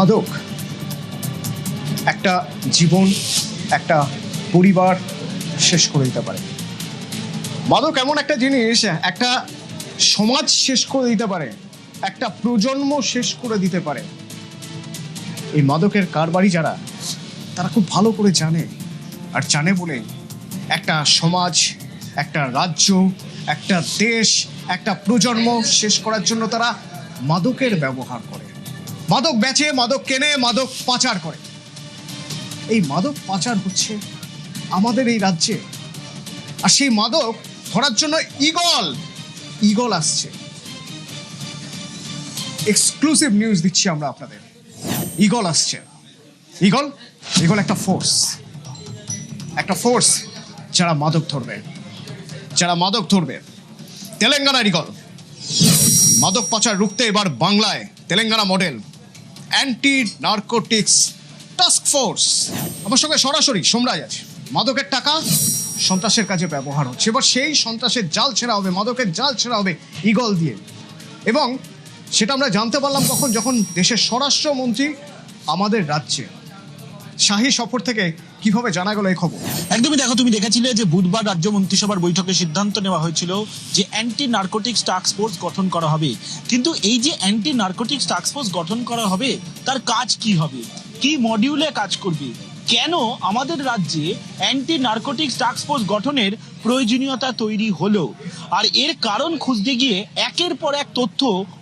মাদক একটা জীবন, একটা পরিবার শেষ করে দিতে পারে। মাদক এমন একটা জিনিস, একটা সমাজ শেষ করে দিতে পারে, একটা প্রজন্ম শেষ করে দিতে পারে। এই মাদকের কারবারি যারা, তারা খুব ভালো করে জানে, আর জানে বলে একটা সমাজ, একটা রাজ্য, একটা দেশ, একটা প্রজন্ম শেষ করার জন্য তারা মাদকের ব্যবহার করে। মাদক বেচে, মাদক কেনে, মাদক পাচার করে। এই মাদক পাচার হচ্ছে আমাদের এই রাজ্যে, আর সেই মাদক ধরার জন্য ঈগল আসছে। এক্সক্লুসিভ নিউজ দিচ্ছি আমরা আপনাদের। ঈগল আসছে। ঈগল একটা ফোর্স যারা মাদক ধরবে। তেলেঙ্গানার ঈগল মাদক পাচার রুখতে এবার বাংলায় Telangana model anti narcotics task force. আমার সঙ্গে সরাসরি সোমরাজ আছে। মাদকের টাকা সন্ত্রাসের কাজে ব্যবহার হচ্ছে, এবার সেই সন্ত্রাসের জাল ছেঁড়া হবে, মাদকের জাল ছেঁড়া হবে ঈগল দিয়ে। এবং সেটা আমরা জানতে পারলাম কখন, যখন দেশের স্বরাষ্ট্রমন্ত্রী আমাদের রাজ্যে শাহী সফর থেকে কিভাবে জানা গেল এই খবর। একদমই দেখো, তুমি দেখেছিলে যে বুধবার রাজ্য মন্ত্রিসভার বৈঠকে সিদ্ধান্ত নেওয়া হয়েছিল যে অ্যান্টি নার্কোটিক্স টাস্ক ফোর্স গঠন করা হবে। কিন্তু এই যে অ্যান্টি নার্কোটিক্স টাস্ক ফোর্স গঠন করা হবে, তার কাজ কি হবে, কি মডিউলে কাজ করবে, কেন আমাদের রাজ্যে অ্যান্টি নার্কোটিক্স টাস্ক ফোর্স গঠনের প্রয়োজনীয়তা তৈরি হলো, আর এর কারণ খুঁজতে গিয়ে একের পর এক তথ্য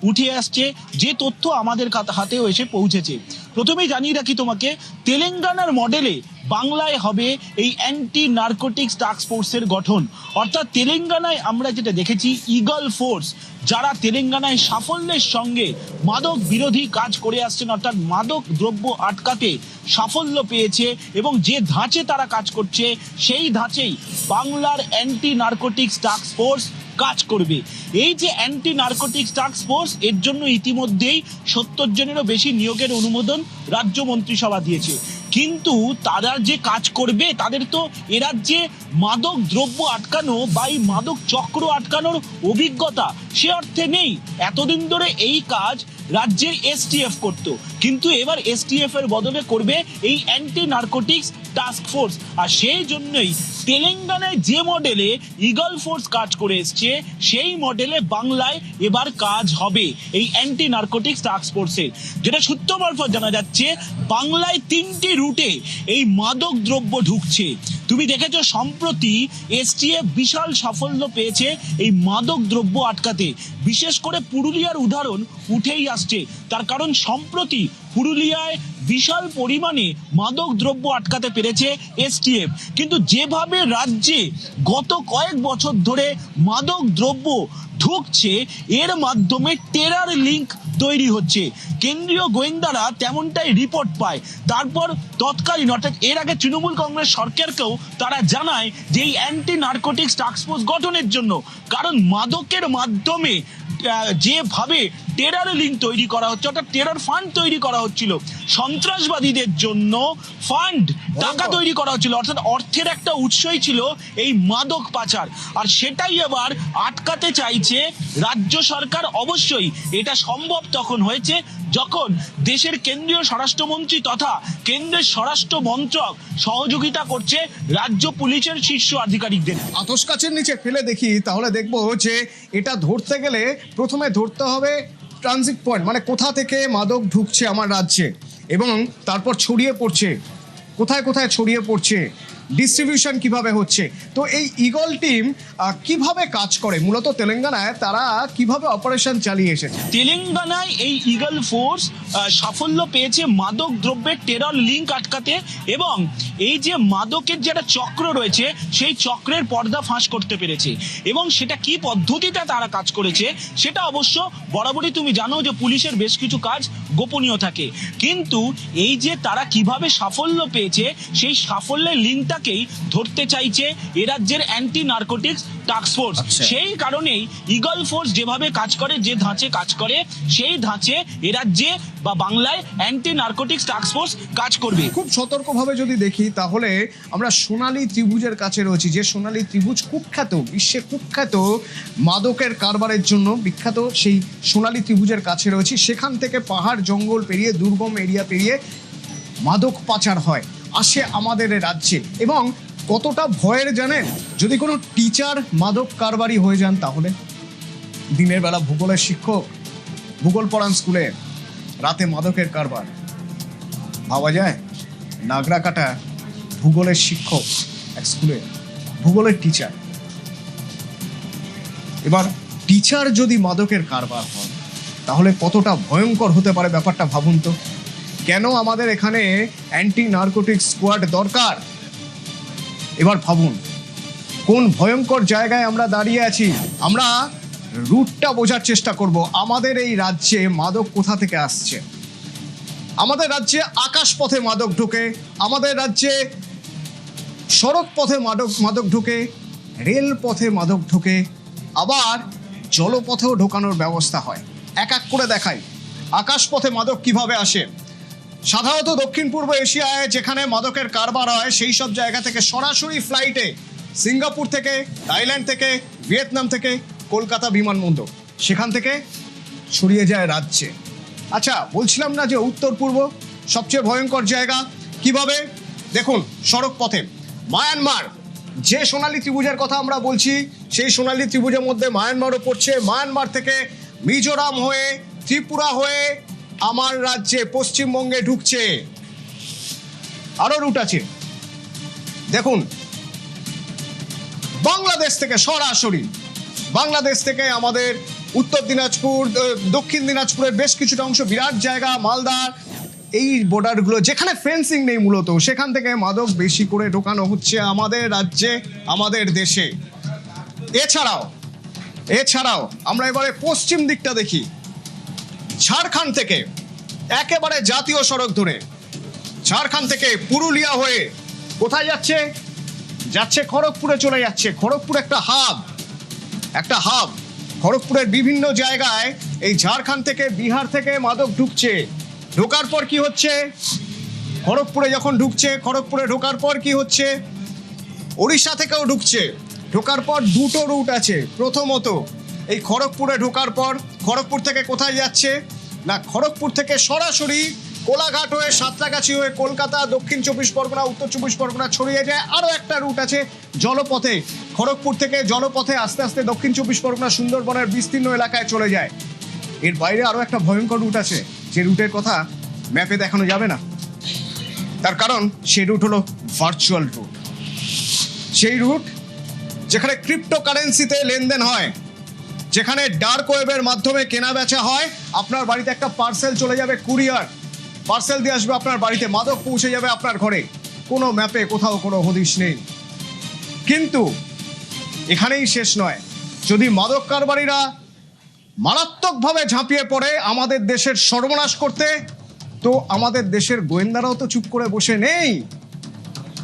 উঠে আসছে, যে তথ্য আমাদের হাতেও এসে পৌঁছেছে। প্রথমেই জানিয়ে রাখি তোমাকে, তেলেঙ্গানার মডেলে বাংলায় হবে এই অ্যান্টি নার্কোটিক্স টাস্ক ফোর্সের গঠন। অর্থাৎ তেলেঙ্গানায় আমরা যেটা দেখেছি, ঈগল ফোর্স যারা তেলেঙ্গানায় সাফল্যের সঙ্গে মাদক বিরোধী কাজ করে আসছেন, অর্থাৎ মাদক দ্রব্য আটকাতে সাফল্য পেয়েছে, এবং যে ধাঁচে তারা কাজ করছে সেই ধাঁচেই বাংলার অ্যান্টি নার্কোটিক্স টাস্ক ফোর্স কাজ করবে। এই যে অ্যান্টি নার্কোটিক্স টাস্ক ফোর্স, এর জন্য ইতিমধ্যেই 70 জনেরও বেশি নিয়োগের অনুমোদন রাজ্য মন্ত্রিসভা দিয়েছে। কিন্তু তারা যে কাজ করবে, তাদের তো এ রাজ্যে মাদক দ্রব্য আটকানো বা এই মাদক চক্র আটকানোর অভিজ্ঞতা সে অর্থে নেই। এতদিন ধরে এই কাজ রাজ্যের এসটিএফ করত, কিন্তু এবার এসটিএফ এর বদলে করবে এই অ্যান্টি নার্কোটিক্স টাস্ক ফোর্স। আর সেই জন্যই তেলেঙ্গানায় যে মডেলে ঈগল ফোর্স কাজ করে এসছে, সেই মডেলে বাংলায় এবার কাজ হবে এই অ্যান্টি নার্কোটিক্স টাস্ক ফোর্সের। যেটা সূত্র মারফত জানা যাচ্ছে, বাংলায় 3টি রুটে এই মাদক দ্রব্য ঢুকছে। তুমি দেখেছো সম্প্রতি এসটিএফ বিশাল সাফল্য পেয়েছে এই মাদক দ্রব্য আটকাতে। বিশেষ করে পুরুলিয়ার উদাহরণ উঠেই আসছে, তার কারণ সম্প্রতি পুরুলিয়ায় বিশাল পরিমাণে মাদক দ্রব্য আটকাতে পেরেছে এসটিএফ। কিন্তু যেভাবে রাজ্যে গত কয়েক বছর ধরে মাদক দ্রব্য ঢুকছে, এর মাধ্যমে টেরার লিঙ্ক তৈরি হচ্ছে। কেন্দ্রীয় গোয়েন্দারা তেমনটাই রিপোর্ট পায়। তারপর তৎকালীন, অর্থাৎ এর আগে তৃণমূল কংগ্রেস সরকারকেও তারা জানায় যে এই অ্যান্টি নার্কোটিক্স টাস্ক ফোর্স গঠনের জন্য, কারণ মাদকের মাধ্যমে যেভাবে টেরার লিঙ্ক তৈরি করা হচ্ছে, অর্থাৎ টেরার ফান্ড তৈরি করা হচ্ছিল, সন্ত্রাসবাদীদের জন্য ফান্ড, টাকা তৈরি করা হচ্ছিল, অর্থাৎ অর্থের একটা উৎসই ছিল এই মাদক পাচার। আর সেটাই এবার আটকাতে চাইছে রাজ্য সরকার। অবশ্যই এটা সম্ভব তখন হয়েছে যখন দেশের কেন্দ্রীয় স্বরাষ্ট্রমন্ত্রী তথা কেন্দ্রের স্বরাষ্ট্র মন্ত্রক সহযোগিতা করছে রাজ্য পুলিশের শীর্ষ আধিকারিকদের। আতশ কাচের নিচে ফেলে দেখি, তাহলে দেখবো যে এটা ধরতে গেলে প্রথমে ধরতে হবে ট্রানজিট পয়েন্ট, মানে কোথা থেকে মাদক ঢুকছে আমার রাজ্যে, এবং তারপর ছড়িয়ে পড়ছে, কোথায় কোথায় ছড়িয়ে পড়ছে, ডিস্ট্রিবিউশন কিভাবে হচ্ছে। তো এই ঈগল টিম কিভাবে কাজ করে, মূলত তেলেঙ্গানায় তারা কিভাবে অপারেশন চালিয়ে এসেছে। তেলেঙ্গানায় এই ঈগল ফোর্স সাফল্য পেয়েছে মাদক দ্রব্যের টেরর লিঙ্ক আটকাতে, এবং এই যে মাদকের যেটা চক্র রয়েছে সেই চক্রের পর্দা ফাঁস করতে পেরেছে। এবং সেটা কি পদ্ধতিতে তারা কাজ করেছে সেটা অবশ্য বরাবরই তুমি জানো যে পুলিশের বেশ কিছু কাজ গোপনীয় থাকে, কিন্তু এই যে তারা কিভাবে সাফল্য পেয়েছে সেই সাফল্যের লিঙ্কটা ঘটনাকেই ধরতে চাইছে এ রাজ্যের অ্যান্টি নার্কোটিক্স টাস্ক ফোর্স। আচ্ছা। সেই কারণেই ইগল ফোর্স যেভাবে কাজ করে, যে ধাঁচে কাজ করে, সেই ধাঁচে এ রাজ্যে বা বাংলায় অ্যান্টি নার্কোটিক্স টাস্ক ফোর্স কাজ করবে। খুব সতর্কভাবে যদি দেখি তাহলে আমরা সোনালী ত্রিভুজের কাছে রয়েছি, যে সোনালী ত্রিভুজ কুখ্যাত, বিশ্বে কুখ্যাত মাদকের কারবারের জন্য বিখ্যাত। সেই সোনালী ত্রিভুজের কাছে রয়েছি, সেখান থেকে পাহাড় জঙ্গল পেরিয়ে, দুর্গম এরিয়া পেরিয়ে মাদক পাচার হয়, আসে আমাদের এ রাজ্যে। এবং কতটা ভয়ের জানেন, যদি কোনো টিচার মাদক কারবারি হয়ে যান তাহলে দিনের বেলা ভূগোলের শিক্ষক, ভূগোল পড়ান স্কুলে, রাতে মাদকের কারবার, ভাবা যায়? নাগরা কাটা ভূগোলের শিক্ষক এক স্কুলে, ভূগোলের টিচার। এবার টিচার যদি মাদকের কারবার হন তাহলে কতটা ভয়ঙ্কর হতে পারে ব্যাপারটা ভাবুন তো। কেন আমাদের এখানে অ্যান্টি নার্কোটিক স্কোয়াড দরকার? এবার ভাবুন কোন ভয়ঙ্কর জায়গায় আমরা দাঁড়িয়ে আছি। আমরা রুটটা বোঝার চেষ্টা করব। আমাদের এই রাজ্যে মাদক কোথা থেকে আসছে? আমাদের রাজ্যে আকাশ পথে মাদক ঢোকে, আমাদের রাজ্যে সড়ক পথে মাদক ঢোকে, রেল পথে মাদক ঢোকে, আবার জলপথেও ঢোকানোর ব্যবস্থা হয়। এক এক করে দেখাই আকাশ পথে মাদক কিভাবে আসে। সাধারণত দক্ষিণ পূর্ব এশিয়ায় যেখানে মাদকের কারবার হয় সেই সব জায়গা থেকে সরাসরি ফ্লাইটে সিঙ্গাপুর থেকে, থাইল্যান্ড থেকে, ভিয়েতনাম থেকে কলকাতা বিমানবন্দর, সেখান থেকে ছড়িয়ে যায় রাজ্যে। আচ্ছা, বলছিলাম না যে উত্তর পূর্ব সবচেয়ে ভয়ঙ্কর জায়গা? কিভাবে দেখুন, সড়ক পথে মায়ানমার, যে সোনালী ত্রিভুজের কথা আমরা বলছি সেই সোনালী ত্রিভুজের মধ্যে মায়ানমারও পড়ছে। মায়ানমার থেকে মিজোরাম হয়ে, ত্রিপুরা হয়ে আমার রাজ্যে পশ্চিমবঙ্গে ঢুকছে। আরো রুট আছে দেখুন, বাংলাদেশ থেকে সরাসরি, বাংলাদেশ থেকে আমাদের উত্তর দিনাজপুর, দক্ষিণ দিনাজপুরের বেশ কিছুটা অংশ, বিরাট জায়গা, মালদা, এই বর্ডারগুলো যেখানে ফেন্সিং নেই মূলত, সেখান থেকে মাদক বেশি করে ঢোকানো হচ্ছে আমাদের রাজ্যে, আমাদের দেশে। এছাড়াও আমরা এবারে পশ্চিম দিকটা দেখি। ঝাড়খণ্ড থেকে একেবারে জাতীয় সড়ক ধরে, ঝাড়খণ্ড থেকে পুরুলিয়া হয়ে কোথায় যাচ্ছে খড়গপুরে চলে যাচ্ছে। খড়গপুর একটা হাব। খড়গপুরের বিভিন্ন জায়গায় এই ঝাড়খণ্ড থেকে, বিহার থেকে মাদক ঢুকছে। ঢোকার পর কি হচ্ছে? খড়গপুরে যখন ঢুকছে, খড়গপুরে ঢোকার পর কি হচ্ছে? ওড়িশা থেকেও ঢুকছে। ঢোকার পর দুটো রুট আছে। প্রথমত এই খড়গপুরে ঢোকার পর খড়গপুর থেকে কোথায় যাচ্ছে না, খড়গপুর থেকে সরাসরি কোলাঘাট হয়ে, সাঁতরাগাছি হয়ে কলকাতা, দক্ষিণ চব্বিশ পরগনা, উত্তর চব্বিশ পরগনা ছড়িয়ে যায়। আরও একটা রুট আছে জলপথে, খড়গপুর থেকে জলপথে আস্তে আস্তে দক্ষিণ চব্বিশ পরগনা, সুন্দরবনের বিস্তীর্ণ এলাকায় চলে যায়। এর বাইরে আরও একটা ভয়ঙ্কর রুট আছে, যে রুটের কথা ম্যাপে দেখানো যাবে না, তার কারণ সেই রুট হলো ভার্চুয়াল রুট। সেই রুট যেখানে ক্রিপ্টোকারেন্সিতে লেনদেন হয়, যেখানে ডার্ক ওয়েবের মাধ্যমে কেনা বেচা হয়। আপনার বাড়িতে একটা পার্সেল চলে যাবে, কুরিয়ার পার্সেল দিয়ে আসবে আপনার বাড়িতে, মাদক পৌঁছে যাবে আপনার ঘরে, কোনো ম্যাপে কোথাও কোনো হদিশ নেই। কিন্তু এখানেই শেষ নয়। যদি মাদক কারবারিরা মারাত্মকভাবে ঝাঁপিয়ে পড়ে আমাদের দেশের সর্বনাশ করতে, তো আমাদের দেশের গোয়েন্দারাও তো চুপ করে বসে নেই।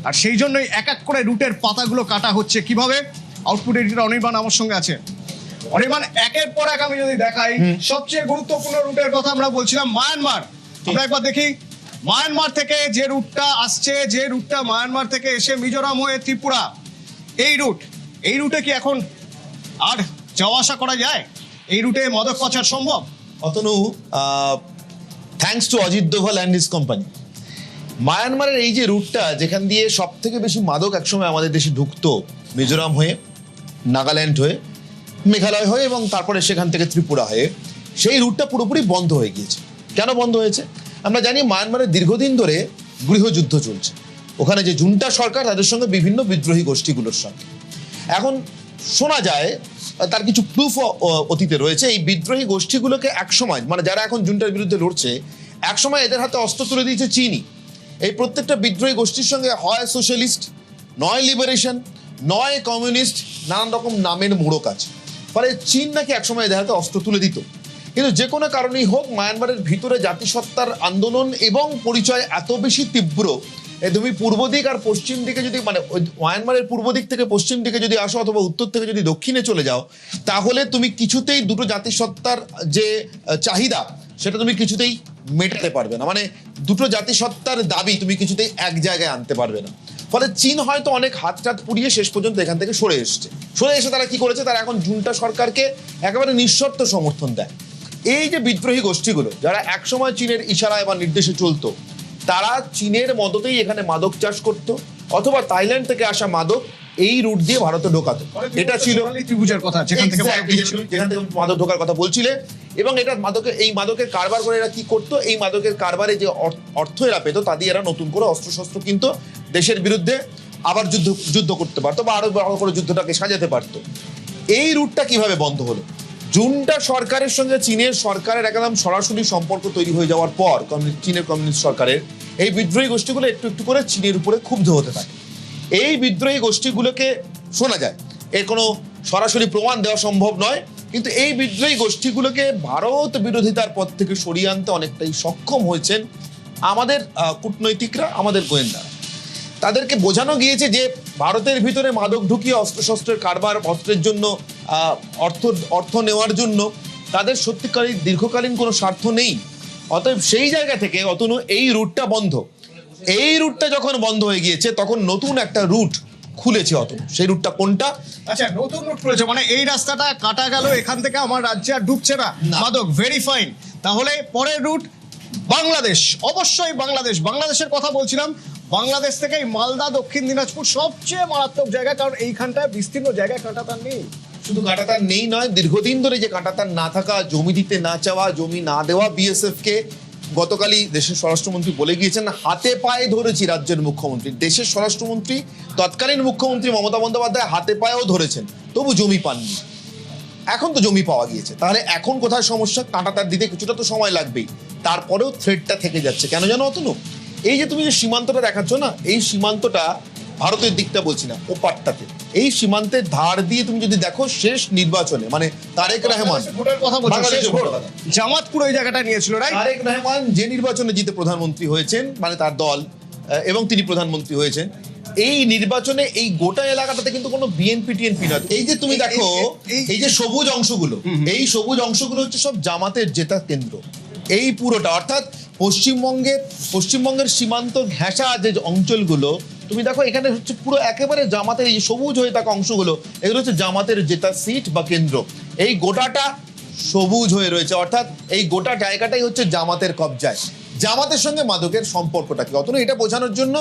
আর সেই জন্যই এক এক করে রুটের পাতাগুলো কাটা হচ্ছে। কিভাবে? আউটপুট এডিটর অনির্বাণ আমার সঙ্গে আছে। অনির্বাণ, একের পর এক আমি যদি দেখাই, সবচেয়ে গুরুত্বপূর্ণ রুটের কথা আমরা বলছিলাম মায়ানমার। আমরা একবার দেখি মায়ানমার থেকে যে রুটটা আসছে, যে রুটটা মায়ানমার থেকে এসে মিজোরাম হয়ে ত্রিপুরা, এই রুটে কি এখন আর যাওয়া আসা করা যায়? এই রুটে মাদক পাচার সম্ভব? Atanu, thanks to Ajit Doval and his company, মায়ানমারের এই যে রুটটা যেখান দিয়ে সব থেকে বেশি মাদক একসময় আমাদের দেশে ঢুকতো, মিজোরাম হয়ে, নাগাল্যান্ড হয়ে, মেঘালয় হয়ে এবং তারপরে সেখান থেকে ত্রিপুরা হয়ে, সেই রুটটা পুরোপুরি বন্ধ হয়ে গিয়েছে। কেন বন্ধ হয়েছে? আমরা জানি মায়ানমারের দীর্ঘদিন ধরে গৃহযুদ্ধ চলছে। ওখানে যে জুন্টা সরকার, তাদের সঙ্গে বিভিন্ন বিদ্রোহী গোষ্ঠীগুলোর সঙ্গে। এখন শোনা যায়, তার কিছু প্রুফ অতীতে রয়েছে, এই বিদ্রোহী গোষ্ঠীগুলোকে একসময়, মানে যারা এখন জুন্টার বিরুদ্ধে লড়ছে, একসময় এদের হাতে অস্ত্র তুলে দিয়েছে চীনই। এই প্রত্যেকটা বিদ্রোহী গোষ্ঠীর সঙ্গে হয় সোশ্যালিস্ট, নয় লিবারেশন, নয় কমিউনিস্ট, নানান রকম নামের মোড়ক আছে। ফলে চীন নাকি একসময় এদের হাতে অস্ত্র তুলে দিত। কিন্তু যে কোনো কারণেই হোক, মায়ানমারের ভিতরে জাতিসত্তার আন্দোলন এবং পরিচয় এত বেশি তীব্র তুমি পূর্ব দিক আর পশ্চিম দিকে যদি মানে মায়ানমারের পূর্ব দিক থেকে পশ্চিম দিকে যদি আসো অথবা উত্তর থেকে যদি দক্ষিণে চলে যাও, তাহলে তুমি কিছুতেই দুটো জাতিসত্তার যে চাহিদা সেটা তুমি কিছুতেই মেটাতে পারবে না। মানে দুটো জাতিসত্তার দাবি তুমি কিছুতেই এক জায়গায় আনতে পারবে না। ফলে চীন হয়তো অনেক হাত টাত পুড়িয়ে শেষ পর্যন্ত এখান থেকে সরে এসে তারা কি করেছে, তারা এখন জুনটা সরকারকে একেবারে নিঃশর্ত সমর্থন দেয়। এই যে বিদ্রোহী গোষ্ঠীগুলো যারা একসময় চীনের ইশারায় বা নির্দেশে চলতো, তারা চীনের মদতেই এখানে মাদক চাষ করত, অথবা থাইল্যান্ড থেকে আসা মাদক এই রুট দিয়ে ভারতে ঢোকাতো। এটা ছিল ত্রিভুজের কথা, যেখান থেকে মাদক ঢোকার কথা বলছিলে। এবং এটা এই মাদকের কারবার করে এরা কি করতো, এই মাদকের কারবারে যে অর্থ এরা পেতো তা দিয়ে এরা নতুন করে অস্ত্রশস্ত্র কিনতো, দেশের বিরুদ্ধে আবার যুদ্ধ করতে পারতো বা আরো বড় করে যুদ্ধটাকে সাজাতে পারতো। এই রুটটা কিভাবে বন্ধ হলো? জুনটা সরকারের সঙ্গে চীনের সরকারের একদম সরাসরি সম্পর্ক তৈরি হয়ে যাওয়ার পর চীনের কমিউনিস্ট সরকারের এই বিদ্রোহী গোষ্ঠীগুলো একটু একটু করে চীনের উপরে ক্ষুব্ধ হতে থাকে। এই বিদ্রোহী গোষ্ঠীগুলোকে শোনা যায়, এর কোনো সরাসরি প্রমাণ দেওয়া সম্ভব নয়, কিন্তু এই বিদ্রোহী গোষ্ঠীগুলোকে ভারত বিরোধিতার পথ থেকে সরিয়ে আনতে অনেকটাই সক্ষম হয়েছেন আমাদের কূটনৈতিকরা, আমাদের গোয়েন্দারা। তাদেরকে বোঝানো গিয়েছে যে ভারতের ভিতরে মাদক ঢুকিয়ে অস্ত্রশস্ত্রের কারবার, অস্ত্রের জন্য অর্থ নেওয়ার জন্য তাদের সত্যিকারের দীর্ঘকালীন কোনো স্বার্থ নেই। অতএব সেই জায়গা থেকে অতনু এই রুটটা বন্ধ। এই রুটটা যখন বন্ধ হয়ে গিয়েছে তখন নতুন একটা রুট খুলেছে অতনু। সেই রুটটা কোনটা? আচ্ছা, নতুন রুট খুলেছে মানে এই রাস্তাটা কাটা গেল, এখান থেকে আমার রাজ্যে আর ঢুকছে না মাদক, ভেরি ফাইন। তাহলে পরের রুট বাংলাদেশ, অবশ্যই বাংলাদেশ। বাংলাদেশের কথা বলছিলাম, বাংলাদেশ থেকে মালদা, দক্ষিণ দিনাজপুর সবচেয়ে মারাত্মক জায়গা, কারণ এইখানটায় বিস্তীর্ণ জায়গায় কাঁটাতার নেই। শুধু কাঁটাতার নেই নয়, দীর্ঘদিন ধরে যে কাঁটাতার না থাকা, জমি দিতে না চাওয়া, জমি না দেওয়া বিএসএফ কে গতকালই দেশের স্বরাষ্ট্রমন্ত্রী বলে গিয়েছেন, হাতে পায়ে ধরেছি রাজ্যের মুখ্যমন্ত্রী। দেশের স্বরাষ্ট্রমন্ত্রী তৎকালীন মুখ্যমন্ত্রী মমতা বন্দ্যোপাধ্যায় হাতে পায়েও ধরেছেন, তবু জমি পাননি। এখন তো জমি পাওয়া গিয়েছে, তাহলে এখন কোথায় সমস্যা? কাঁটাতার দিতে কিছুটা তো সময় লাগবেই, তারপরেও থ্রেটটা থেকে যাচ্ছে। কেন জানো অতনু? এই যে তুমি যে সীমান্তটা দেখাচ্ছ না, এই সীমান্তটা ভারতের দিকটা বলছি না, ওপারটাতে এই সীমান্তের ধার দিয়ে তুমি যদি দেখো, শেষ নির্বাচনে মানে তারেক রহমান জামাতপুর ওই জায়গাটা নিয়েছিল, তারেক রহমান যে নির্বাচনে জিতে প্রধানমন্ত্রী হয়েছেন, মানে তার দল, এবং তিনি প্রধানমন্ত্রী হয়েছেন, এই নির্বাচনে এই গোটা এলাকাটাতে কিন্তু কোনো বিএনপি টিএনপি নয়। এই যে তুমি দেখো এই যে সবুজ অংশগুলো, এই সবুজ অংশগুলো হচ্ছে সব জামাতের জেতা কেন্দ্র। এই পুরোটা অর্থাৎ পশ্চিমবঙ্গের সীমান্ত ঘেঁষা যে অঞ্চলগুলো তুমি দেখো, এখানে হচ্ছে পুরো একেবারে জামাতের এই সবুজ হয়ে থাকা অংশগুলো, এগুলো হচ্ছে জামাতের জেতা সিট বা কেন্দ্র। এই গোটাটা সবুজ হয়ে রয়েছে, অর্থাৎ এই গোটা জায়গাটাই হচ্ছে জামাতের কবজায়। জামাতের সঙ্গে মাদকের সম্পর্কটা কি অতনু, এটা বোঝানোর জন্য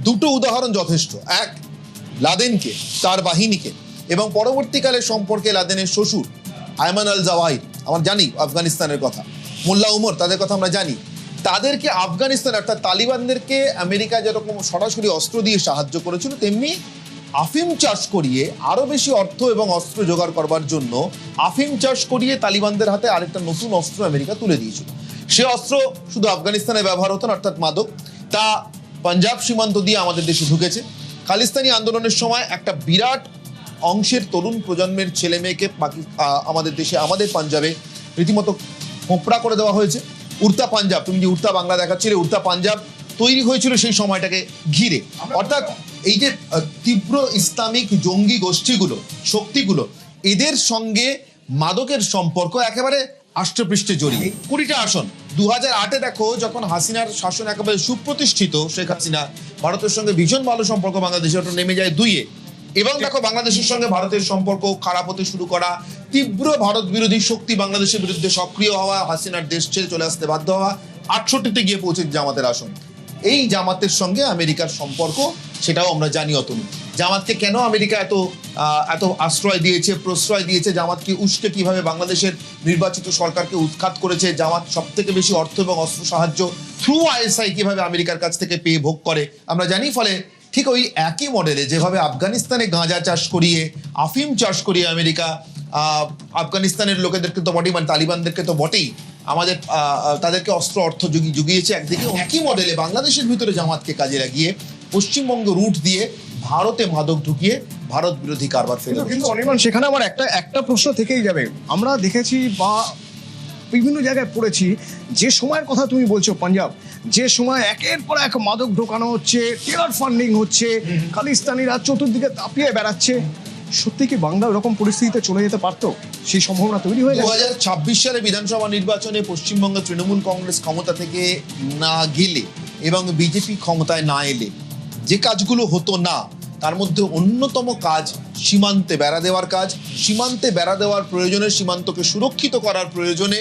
দুটো উদাহরণ যথেষ্ট। এক, লাদেনকে, তার বাহিনীকে, এবং পরবর্তীকালে সম্পর্কে লাদেনের শ্বশুর আয়মান আল জাওয়াহির, আমরা জানি আফগানিস্তানের কথা, মোল্লা উমর, তাদের কথা আমরা জানি। তাদেরকে আফগানিস্তান অর্থাৎ তালিবানদেরকে আমেরিকা যেরকম সরাসরি অস্ত্র দিয়ে সাহায্য করেছিল, তেমনি আফিম চাষ করিয়ে আরো বেশি অর্থ এবং অস্ত্র জোগাড় করবার জন্য আফিম চাষ করিয়ে তালিবানদের হাতে আরেকটা নতুন অস্ত্র আমেরিকা তুলে দিয়েছিল। সে অস্ত্র শুধু আফগানিস্তানে ব্যবহার হতো না, অর্থাৎ মাদক, তা পাঞ্জাব সীমান্ত দিয়ে আমাদের দেশে ঢুকেছে। খালিস্তানি আন্দোলনের সময় একটা বিরাট অংশের তরুণ প্রজন্মের ছেলে মেয়েকে আমাদের দেশে, আমাদের পাঞ্জাবে রীতিমতো খোঁপড়া করে দেওয়া হয়েছে। উড়তা পাঞ্জাব, তুমি যে উড়তা বাংলা দেখাচ্ছিলে, উড়তা পাঞ্জাব তৈরি হয়েছিল সেই সময়টাকে ঘিরে। অর্থাৎ এই যে তীব্র ইসলামিক জঙ্গি গোষ্ঠীগুলো, শক্তিগুলো, এদের সঙ্গে মাদকের সম্পর্ক একেবারে আষ্টপৃষ্ঠে জড়িয়ে। 20টা আসন 2008-এ দেখো, যখন হাসিনার শাসন একেবারে সুপ্রতিষ্ঠিত, শেখ হাসিনা ভারতের সঙ্গে ভীষণ ভালো সম্পর্ক, বাংলাদেশের ওটা নেমে যায় 2-এ। এবং দেখো বাংলাদেশের সঙ্গে ভারতের সম্পর্ক খারাপ হতে শুরু করা, তীব্র ভারত বিরোধী শক্তি বাংলাদেশের বিরুদ্ধে সক্রিয় হওয়া, হাসিনার দেশ ছেড়ে চলে আসতে বাধ্য হওয়া, 68-তে গিয়ে পৌঁছে জামাতের আসন। এই জামাতের সঙ্গে আমেরিকার সম্পর্ক, সেটাও আমরা জানি অতনু। জামাতকে কেন আমেরিকা এত আশ্রয় দিয়েছে, প্রশ্রয় দিয়েছে, জামাতকে উস্কে কিভাবে বাংলাদেশের নির্বাচিত সরকারকে উৎখাত করেছে, জামাত সব থেকে বেশি অর্থ এবং অস্ত্র সাহায্য থ্রু আইএসআই কিভাবে আমেরিকার কাছ থেকে পেয়ে ভোগ করে আমরা জানি। ফলে ঠিক ওই একই মডেলে যেভাবে আফগানিস্তানে গাঁজা চাষ করিয়ে, আফিম চাষ করিয়ে আমেরিকা আফগানিস্তানের লোকেদেরকে তো বটেই, মানে তালিবানদেরকে তো বটেই, আমাদের তাদেরকে অস্ত্র অর্থ জুগিয়েছে একদিকে, একই মডেলে বাংলাদেশের ভিতরে জামাতকে কাজে লাগিয়ে পশ্চিমবঙ্গ রুট দিয়ে ভারতে মাদক ঢুকিয়ে ভারত বিরোধী কারবার ফেলে। কিন্তু অনির্বাণ, সেখানে আমার একটা প্রশ্ন থেকেই যাবে। আমরা দেখেছি বা বিভিন্ন জায়গায় পড়েছি, যে সময়ের কথা তুমি বলছো পাঞ্জাব, যে সময় একের পর এক মাদক ঢোকানো হচ্ছে, টেরার ফান্ডিং হচ্ছে, খালিস্তানিরা চতুর্দিকে তাপিয়ে বেড়াচ্ছে, সত্যি কি বাংলা ওরকম পরিস্থিতিতে চলে যেতে পারতো? সেই সম্ভাবনা তৈরি হয়ে গেছে। 2026 সালে বিধানসভা নির্বাচনে পশ্চিমবঙ্গে তৃণমূল কংগ্রেস ক্ষমতা থেকে না গেলে এবং বিজেপি ক্ষমতায় না এলে যে কাজগুলো হতো না, তার মধ্যে অন্যতম কাজ সীমান্তে বেড়া দেওয়ার কাজ। সীমান্তে বেড়া দেওয়ার প্রয়োজনে, সীমান্তকে সুরক্ষিত করার প্রয়োজনে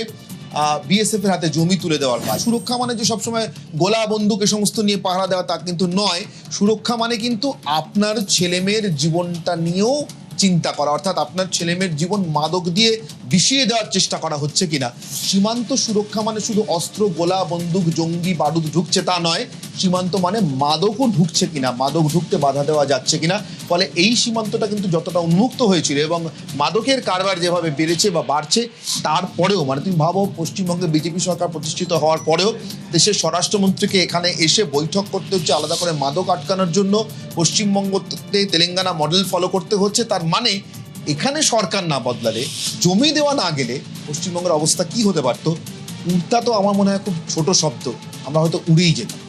বিএসএফ এর হাতে জমি তুলে দেওয়ার কাজ। সুরক্ষা মানে যে সবসময় গোলা বন্দুক এ সমস্ত নিয়ে পাহারা দেওয়া তা কিন্তু নয়। সুরক্ষা মানে কিন্তু আপনার ছেলেমেয়ের জীবনটা নিয়েও চিন্তা করা, অর্থাৎ আপনার ছেলেমেয়ের জীবন মাদক দিয়ে বিষিয়ে দেওয়ার চেষ্টা করা হচ্ছে কিনা। সীমান্ত সুরক্ষা মানে শুধু অস্ত্র, গোলা বন্দুক, জঙ্গি বারুদ ঢুকছে তা নয়, সীমান্ত মানে মাদকও ঢুকছে কিনা, মাদক ঢুকতে বাধা দেওয়া যাচ্ছে কিনা। ফলে এই সীমান্তটা কিন্তু যতটা উন্মুক্ত হয়েছিল এবং মাদকের কারবার যেভাবে বেড়েছে বা বাড়ছে, তারপরেও মানে তুমি ভাবো পশ্চিমবঙ্গে বিজেপি সরকার প্রতিষ্ঠিত হওয়ার পরেও দেশের স্বরাষ্ট্রমন্ত্রীকে এখানে এসে বৈঠক করতে হচ্ছে আলাদা করে মাদক আটকানোর জন্য, পশ্চিমবঙ্গতে তেলেঙ্গানা মডেল ফলো করতে হচ্ছে। তার মানে এখানে সরকার না বদলালে, জমি দেওয়া না গেলে পশ্চিমবঙ্গের অবস্থা কি হতে পারতো? উড়তা তো আমার মনে হয় খুব ছোট শব্দ, আমরা হয়তো উড়েই যেতাম।